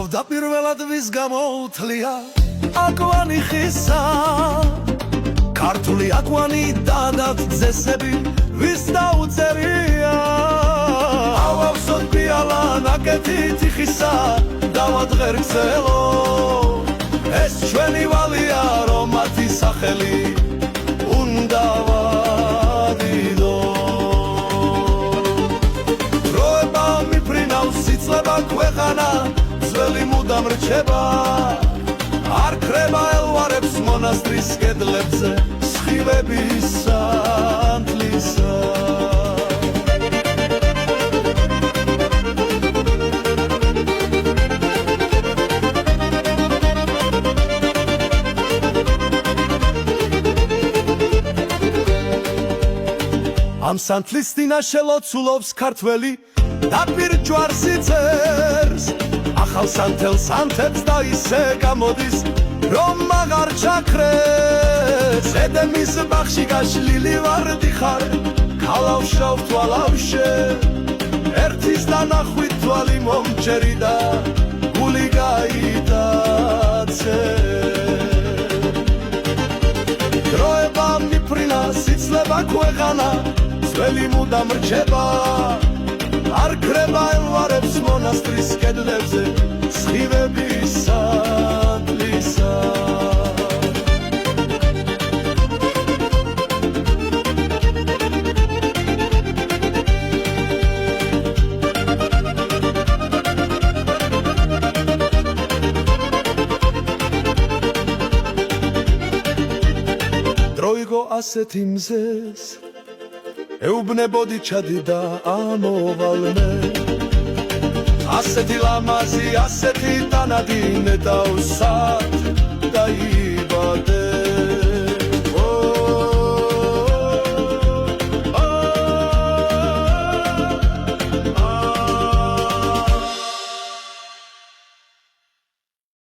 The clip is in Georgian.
თავდაპირველად ვის გამოუთლია აკვანი ხისა ქართული აკვანი დადად ძესები ვის დაუწერია ავავსოთ პიალა ნაკეთი თიხისა დავადღერგზელო ეს ჩვენი ვალია რომ მათი სახელი უნდა ვადიდო დროება მიფრინავს სიცლება ქვეყანა ძველი მუდამ რჩება არ ქრება ელვარებს მონასტრის კედლებზე სხივების სანთლისა ამ სანთლის წინა შელოცულობს ქართველი და პირჯვარს იწერს ახალ სანთელს ანთებს და ისე გამოდის რომ აღარ ჩაქრეს ედემის ბაღში გაშლილი ვარდი ხარ ქალავშავ თვალავშე ერთის დანახვით თვალი მომჭერი და გული გაიტაცე დროება მიფრინა სიცლება ქვეყანა ძველი მუდამ რჩება არ ქრება ელვარებს მონასტრის კედლებზე სხივების სანთლისა დრო იყო ასეთი მზეს ეუბნებოდი ჩადიდა ამოვალმე ასეთი ლამაზი ასეთი დანადინე დავსად და